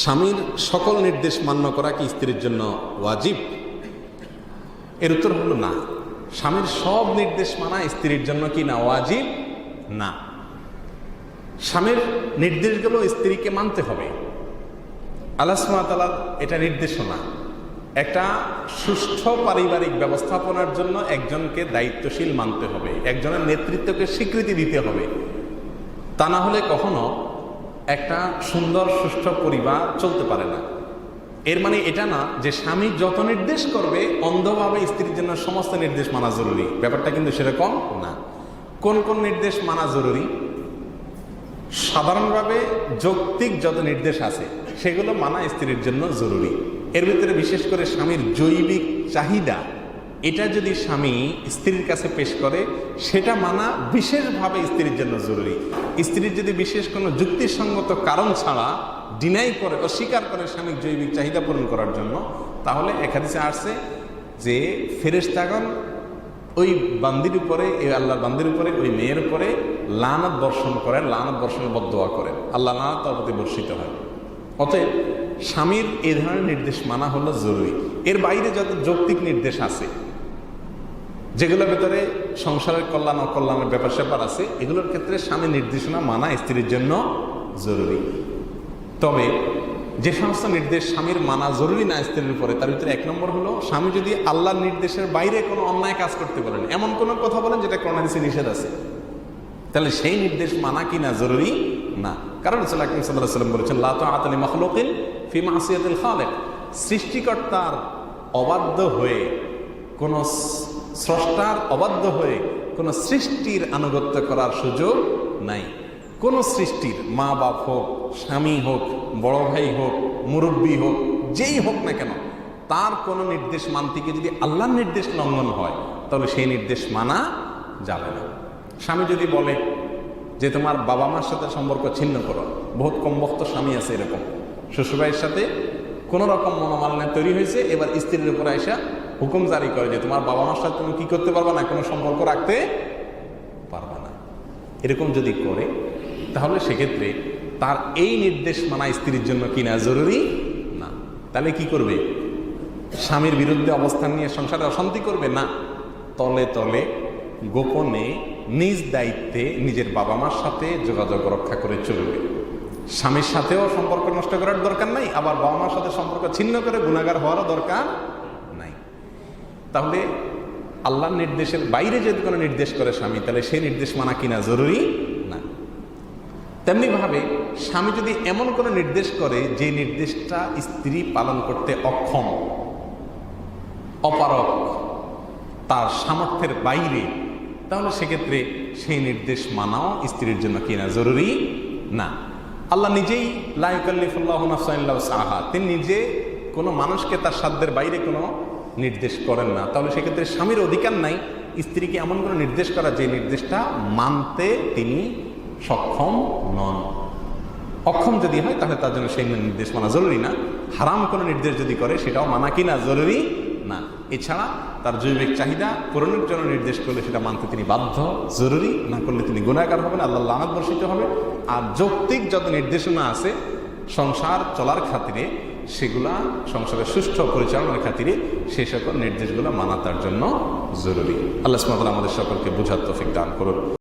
স্বামীর সকল নির্দেশ মান্য করা কি স্ত্রীর জন্য ওয়াজিব? এর উত্তর হলো না। স্বামীর সব নির্দেশ মানা স্ত্রীর জন্য কি না ওয়াজিব? না। স্বামীর নির্দেশগুলো স্ত্রীকে মানতে হবে। আল্লাহ সুবহানাহু ওয়া তাআলার এটা নির্দেশনা। একটা সুষ্ঠু পারিবারিক ব্যবস্থাপনার জন্য একজনকে দায়িত্বশীল মানতে হবে, একজনের নেতৃত্বকে স্বীকৃতি দিতে হবে। তা না হলে কখনো একটা সুন্দর সুষ্ঠু পরিবার চলতে পারে না। এর মানে এটা না যে স্বামী যত নির্দেশ করবে অন্ধভাবে স্ত্রীর জন্য সমস্ত নির্দেশ মানা জরুরি, ব্যাপারটা কিন্তু সেরকম না। কোন কোন নির্দেশ মানা জরুরি? সাধারণভাবে যৌক্তিক যত নির্দেশ আছে সেগুলো মানা স্ত্রীর জন্য জরুরি। এর ভিতরে বিশেষ করে স্বামীর জৈবিক চাহিদা, এটা যদি স্বামী স্ত্রীর কাছে পেশ করে সেটা মানা বিশেষভাবে স্ত্রীর জন্য জরুরি। স্ত্রীর যদি বিশেষ কোনো যুক্তিসঙ্গত কারণ ছাড়া ডিনাই করে, অস্বীকার করে স্বামীর জৈবিক চাহিদা পূরণ করার জন্য, তাহলে এক হাদিসে আসছে যে ফেরেশতাগণ ওই বান্দির উপরে, এই আল্লাহর বান্দির উপরে, ওই মেয়ের উপরে লানত বর্ষণ করেন, লানত বর্ষণের বদদোয়া করেন, আল্লাহ লানত তার প্রতি বর্ষিত হয়। অতএব স্বামীর এই ধরনের নির্দেশ মানা হলো জরুরি। এর বাইরে যত যৌক্তিক নির্দেশ আছে, যেগুলোর ভেতরে সংসারের কল্যাণ অকল্যাণের ব্যাপার স্যাপার আছে, এগুলোর ক্ষেত্রে স্বামীর নির্দেশনা মানা স্ত্রীর জন্য জরুরি। তবে যে সমস্ত নির্দেশ স্বামীর মানা জরুরি না স্ত্রীর উপরে, তার ভিতরে এক নম্বর হলো স্বামী যদি আল্লাহর নির্দেশের বাইরে কোনো অন্যায় কাজ করতে পারেন, এমন কোনো কথা বলেন যেটা কোরআন হাদিসে নিষেধ আছে, তাহলে সেই নির্দেশ মানা কি না জরুরি না। কারণ রাসূল আকরাম সাল্লাল্লাহু আলাইহি ওয়াসাল্লাম বলেছেন, লা তাআতা লি মাখলুকিন ফি মাসিয়াতিল খালিক। সৃষ্টিকর্তার অবাধ্য হয়ে, কোন স্রষ্টার অবাধ্য হয়ে কোন সৃষ্টির আনুগত্য করার সুযোগ নাই। কোন সৃষ্টির, মা বাপ হোক, স্বামী হোক, বড় ভাই হোক, মুরব্বী হোক, যেই হোক না কেন, তার কোনো নির্দেশ মানতে গিয়ে যদি আল্লাহর নির্দেশ লঙ্ঘন হয় তাহলে সেই নির্দেশ মানা যাবে না। স্বামী যদি বলে যে তোমার বাবা মার সাথে সম্পর্ক ছিন্ন করো, বহুত কম বক্ত স্বামী আছে এরকম, শ্বশুরবাড়ির সাথে কোনো রকম মনোমালিন্য তৈরি হয়েছে, এবার স্ত্রীর উপরে আইসা হুকুম জারি করে যে তোমার বাবা মার সাথে তুমি কি করতে পারবা না, কোনো সম্পর্ক রাখতে পারবা না। এরকম যদি করে তাহলে সেক্ষেত্রে তার এই নির্দেশ মানা স্ত্রীর জন্য কিনা জরুরি না। তাহলে কি করবে? স্বামীর বিরুদ্ধে অবস্থান নিয়ে সংসারে অশান্তি করবে না, তলে তলে গোপনে নিজ দায়িত্বে নিজের বাবা মার সাথে যোগাযোগ রক্ষা করে চলবে। স্বামীর সাথেও সম্পর্ক নষ্ট করার দরকার নাই, আবার বাবা মার সাথে সম্পর্ক ছিন্ন করে গুনাহগার হওয়ারও দরকার নাই। তাহলে আল্লাহর নির্দেশের বাইরে যদি কোনো নির্দেশ করে স্বামী, তাহলে সেই নির্দেশ মানা কিনা জরুরি না। তেমনিভাবে স্বামী যদি এমন কোনো নির্দেশ করে যে নির্দেশটা স্ত্রী পালন করতে অক্ষম, অপারক, তার সামর্থ্যের বাইরে, তাহলে সেক্ষেত্রে সেই নির্দেশ মানাও স্ত্রীর জন্য কিনা জরুরি না। আল্লাহ নিজেই লা ইউকাল্লিফুল্লাহু নাফসান ইল্লা উসআহা, তিনি নিজে কোনো মানুষকে তার সাধ্যের বাইরে কোনো নির্দেশ করেন না। তাহলে সেক্ষেত্রে স্বামীর অধিকার নাই স্ত্রীকে এমন কোনো নির্দেশ করা যে নির্দেশটা মানতে তিনি সক্ষম নন। অক্ষম যদি হয় তাহলে তার জন্য সেই নির্দেশ মানা জরুরি না। হারাম কোনো নির্দেশ যদি করে সেটাও মানা কিনা জরুরি না। এছাড়া তার জৈবিক চাহিদা পূরণের জন্য নির্দেশ করলে সেটা মানতে তিনি বাধ্য, জরুরি না করলে তিনি গুনাহগার হবেন, আল্লাহ লানত বর্ষিত হবে। আর যৌক্তিক যত নির্দেশনা আছে সংসার চলার খাতিরে, সেগুলা সংসারের সুষ্ঠু পরিচালনার খাতিরে সেই সকল নির্দেশগুলো মানা তার জন্য জরুরি। আল্লাহ সুবহানাহু ওয়া তাআলা আমাদের সকলকে বুঝার তৌফিক দান করুন।